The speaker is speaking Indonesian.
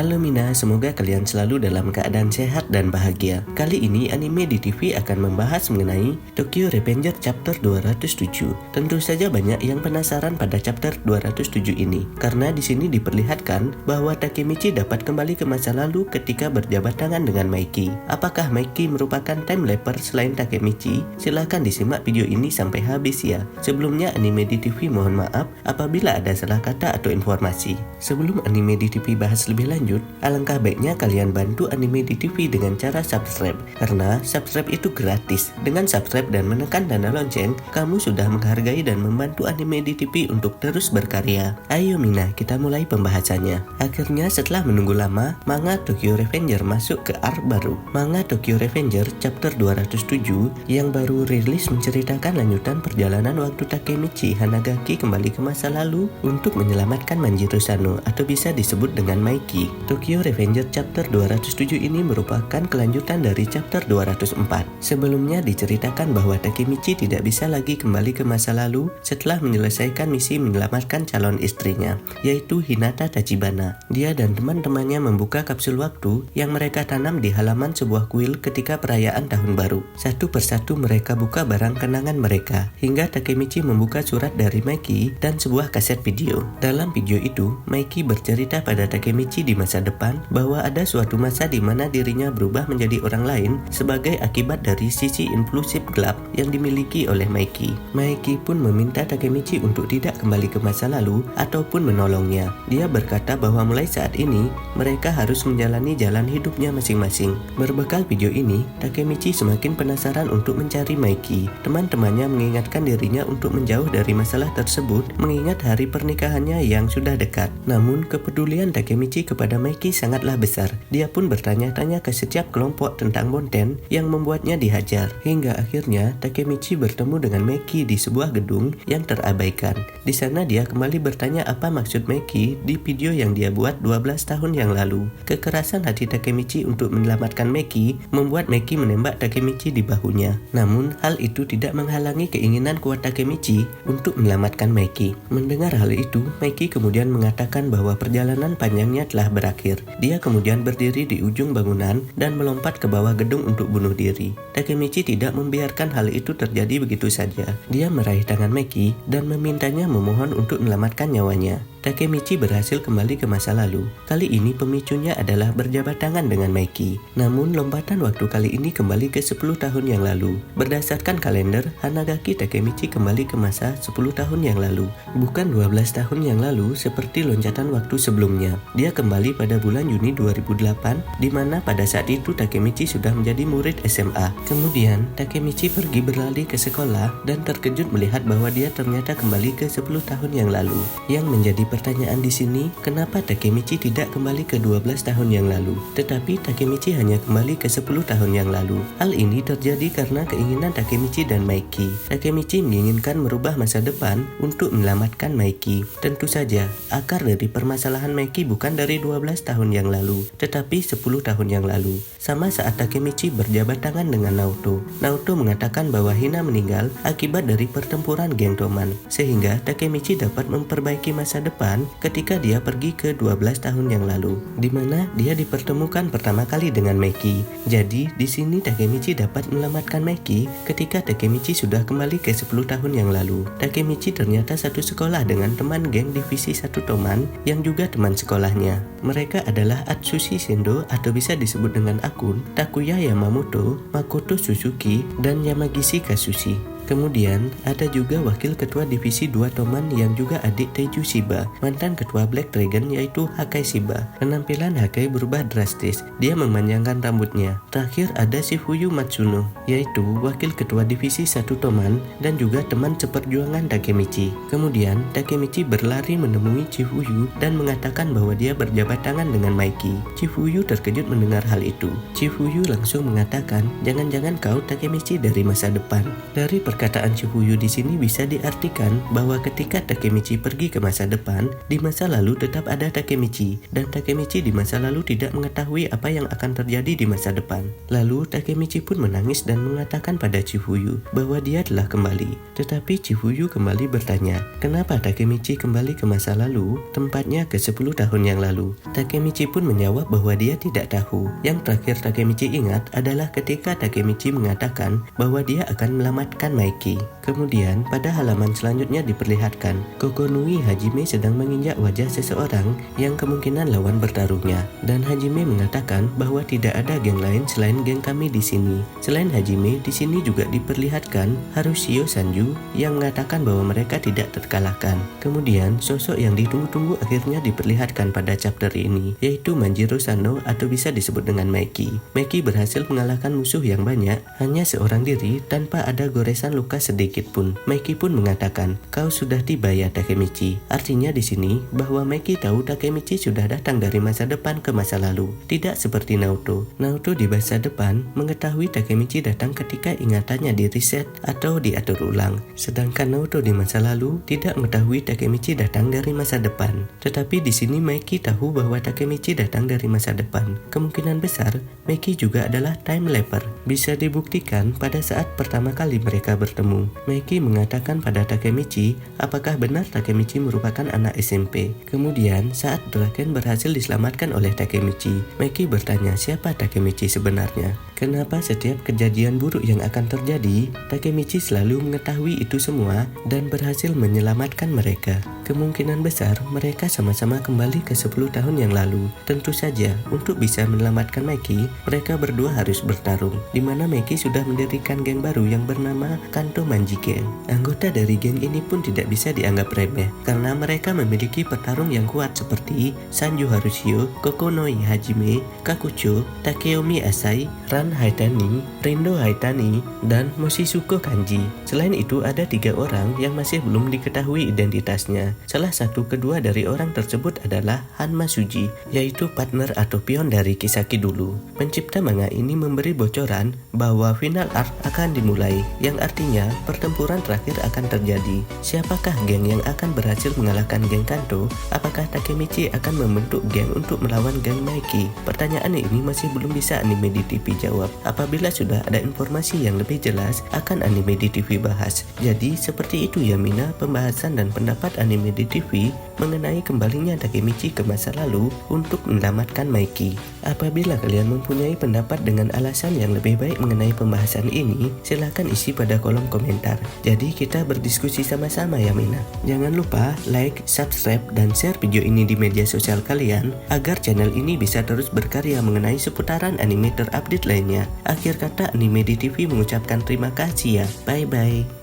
Halo Mina, semoga kalian selalu dalam keadaan sehat dan bahagia. Kali ini Anime di TV akan membahas mengenai Tokyo Revenger Chapter 207. Tentu saja banyak yang penasaran pada chapter 207 ini, karena di sini diperlihatkan bahwa Takemichi dapat kembali ke masa lalu ketika berjabat tangan dengan Maiki. Apakah Maiki merupakan time lapper selain Takemichi? Silahkan disimak video ini sampai habis ya. Sebelumnya Anime di TV mohon maaf apabila ada salah kata atau informasi. Sebelum Anime di TV bahas lebih lanjut, alangkah baiknya kalian bantu Anime di TV dengan cara subscribe, karena subscribe itu gratis. Dengan subscribe dan menekan tanda lonceng, kamu sudah menghargai dan membantu Anime di TV untuk terus berkarya. Ayo Mina, kita mulai pembahasannya. Akhirnya setelah menunggu lama, manga Tokyo Revenger masuk ke arc baru. Manga Tokyo Revenger chapter 207 yang baru rilis menceritakan lanjutan perjalanan waktu Takemichi Hanagaki kembali ke masa lalu untuk menyelamatkan Manjiro Sano atau bisa disebut dengan Maiki. Tokyo Revenger chapter 207 ini merupakan kelanjutan dari chapter 204. Sebelumnya diceritakan bahwa Takemichi tidak bisa lagi kembali ke masa lalu setelah menyelesaikan misi menyelamatkan calon istrinya, yaitu Hinata Tachibana. Dia dan teman-temannya membuka kapsul waktu yang mereka tanam di halaman sebuah kuil ketika perayaan tahun baru. Satu persatu mereka buka barang kenangan mereka, hingga Takemichi membuka surat dari Maiki dan sebuah kaset video. Dalam video itu, Maiki bercerita pada Takemichi di masa depan bahwa ada suatu masa di mana dirinya berubah menjadi orang lain sebagai akibat dari sisi impulsif gelap yang dimiliki oleh Maiki. Maiki pun meminta Takemichi untuk tidak kembali ke masa lalu ataupun menolongnya. Dia berkata bahwa mulai saat ini mereka harus menjalani jalan hidupnya masing-masing. Berbekal video ini, Takemichi semakin penasaran untuk mencari Maiki. Teman-temannya mengingatkan dirinya untuk menjauh dari masalah tersebut mengingat hari pernikahannya yang sudah dekat. Namun kepedulian Takemichi kepada Maiki sangatlah besar. Dia pun bertanya-tanya ke setiap kelompok tentang Bonten yang membuatnya dihajar. Hingga akhirnya Takemichi bertemu dengan Maiki di sebuah gedung yang terabaikan. Di sana dia kembali bertanya apa maksud Maiki di video yang dia buat 12 tahun yang lalu. Kekerasan hati Takemichi untuk menyelamatkan Maiki membuat Maiki menembak Takemichi di bahunya. Namun hal itu tidak menghalangi keinginan kuat Takemichi untuk menyelamatkan Maiki. Mendengar hal itu, Maiki kemudian mengatakan bahwa perjalanan panjangnya telah berakhir. Dia kemudian berdiri di ujung bangunan dan melompat ke bawah gedung untuk bunuh diri. Takemichi tidak membiarkan hal itu terjadi begitu saja. Dia meraih tangan Maiki dan memintanya memohon untuk menyelamatkan nyawanya. Takemichi berhasil kembali ke masa lalu. Kali ini pemicunya adalah berjabat tangan dengan Maiki. Namun lompatan waktu kali ini kembali ke 10 tahun yang lalu. Berdasarkan kalender, Hanagaki Takemichi kembali ke masa 10 tahun yang lalu, bukan 12 tahun yang lalu seperti loncatan waktu sebelumnya. Dia kembali pada bulan Juni 2008, di mana pada saat itu Takemichi sudah menjadi murid SMA. Kemudian Takemichi pergi berlari ke sekolah dan terkejut melihat bahwa dia ternyata kembali ke 10 tahun yang lalu. Yang menjadi pertanyaan di sini, kenapa Takemichi tidak kembali ke 12 tahun yang lalu, tetapi Takemichi hanya kembali ke 10 tahun yang lalu? Hal ini terjadi karena keinginan Takemichi dan Maiki. Takemichi menginginkan merubah masa depan untuk menyelamatkan Maiki. Tentu saja, akar dari permasalahan Maiki bukan dari 12 tahun yang lalu, tetapi 10 tahun yang lalu. Sama saat Takemichi berjabat tangan dengan Naoto, Naoto mengatakan bahwa Hina meninggal akibat dari pertempuran geng Toman, sehingga Takemichi dapat memperbaiki masa depan ketika dia pergi ke 12 tahun yang lalu, di mana dia dipertemukan pertama kali dengan Maiki. Jadi, di sini Takemichi dapat menyelamatkan Maiki ketika Takemichi sudah kembali ke 10 tahun yang lalu. Takemichi ternyata satu sekolah dengan teman geng divisi 1 Toman yang juga teman sekolahnya. Mereka adalah Atsushi Sendo atau bisa disebut dengan akun Takuya Yamamoto, Makoto Suzuki, dan Yamagishi Katsushi. Kemudian ada juga wakil ketua divisi 2 Toman yang juga adik Teiju Shiba, mantan ketua Black Dragon yaitu Hakai Shiba. Penampilan Hakai berubah drastis, dia memanjangkan rambutnya. Terakhir ada Shifuyu Matsuno, yaitu wakil ketua divisi 1 Toman dan juga teman seperjuangan Takemichi. Kemudian Takemichi berlari menemui Shifuyu dan mengatakan bahwa dia berjabat tangan dengan Maiki. Shifuyu terkejut mendengar hal itu. Shifuyu langsung mengatakan, jangan-jangan kau Takemichi dari masa depan. Dari perkataan Perkataan Chifuyu di sini bisa diartikan bahwa ketika Takemichi pergi ke masa depan, di masa lalu tetap ada Takemichi, dan Takemichi di masa lalu tidak mengetahui apa yang akan terjadi di masa depan. Lalu Takemichi pun menangis dan mengatakan pada Chifuyu bahwa dia telah kembali. Tetapi Chifuyu kembali bertanya, kenapa Takemichi kembali ke masa lalu, tempatnya ke 10 tahun yang lalu. Takemichi pun menjawab bahwa dia tidak tahu. Yang terakhir Takemichi ingat adalah ketika Takemichi mengatakan bahwa dia akan menyelamatkan Maiki. Kemudian pada halaman selanjutnya diperlihatkan Kokonui Hajime sedang menginjak wajah seseorang yang kemungkinan lawan bertarungnya, dan Hajime mengatakan bahwa tidak ada geng lain selain geng kami di sini. Selain Hajime, di sini juga diperlihatkan Harushio Sanju yang mengatakan bahwa mereka tidak terkalahkan. Kemudian sosok yang ditunggu-tunggu akhirnya diperlihatkan pada chapter ini, yaitu Manjiro Sano atau bisa disebut dengan Maiki. Maiki berhasil mengalahkan musuh yang banyak hanya seorang diri tanpa ada goresan luka sedikit pun. Maiki pun mengatakan, "Kau sudah tiba ya Takemichi." Artinya di sini bahwa Maiki tahu Takemichi sudah datang dari masa depan ke masa lalu. Tidak seperti Naoto. Naoto di masa depan mengetahui Takemichi datang ketika ingatannya di reset atau diatur ulang. Sedangkan Naoto di masa lalu tidak mengetahui Takemichi datang dari masa depan. Tetapi di sini Maiki tahu bahwa Takemichi datang dari masa depan. Kemungkinan besar Maiki juga adalah time lapper. Bisa dibuktikan pada saat pertama kali mereka bertemu. Maiki mengatakan pada Takemichi apakah benar Takemichi merupakan anak SMP. Kemudian saat Draken berhasil diselamatkan oleh Takemichi, Maiki bertanya siapa Takemichi sebenarnya. Kenapa setiap kejadian buruk yang akan terjadi, Takemichi selalu mengetahui itu semua dan berhasil menyelamatkan mereka. Kemungkinan besar mereka sama-sama kembali ke 10 tahun yang lalu. Tentu saja, untuk bisa menyelamatkan Maiki, mereka berdua harus bertarung, di mana Maiki sudah mendirikan geng baru yang bernama Kanto Manji Gang. Anggota dari geng ini pun tidak bisa dianggap remeh, karena mereka memiliki petarung yang kuat seperti Sanju Harushio, Kokonoi Hajime, Kakucho, Takeyomi Asai, Ran Haitani, Rindo Haitani, dan Moshisuko Kanji. Selain itu ada 3 orang yang masih belum diketahui identitasnya. Salah satu kedua dari orang tersebut adalah Hanma Suji, yaitu partner atau pion dari Kisaki dulu. Pencipta manga ini memberi bocoran bahwa final arc akan dimulai, yang artinya pertempuran terakhir akan terjadi. Siapakah geng yang akan berhasil mengalahkan geng Kanto? Apakah Takemichi akan membentuk geng untuk melawan geng Maiki? Pertanyaan ini masih belum bisa anime di TV jawab. Apabila sudah ada informasi yang lebih jelas, akan anime di TV bahas. Jadi seperti itu ya Mina, pembahasan dan pendapat anime di TV mengenai kembalinya Takemichi ke masa lalu untuk menyelamatkan Maiki. Apabila kalian mempunyai pendapat dengan alasan yang lebih baik mengenai pembahasan ini, silahkan isi pada kolom komentar. Jadi kita berdiskusi sama-sama ya Mina. Jangan lupa like, subscribe, dan share video ini di media sosial kalian agar channel ini bisa terus berkarya mengenai seputaran anime terupdate lainnya. Akhir kata, Anime di TV mengucapkan terima kasih ya. Bye bye.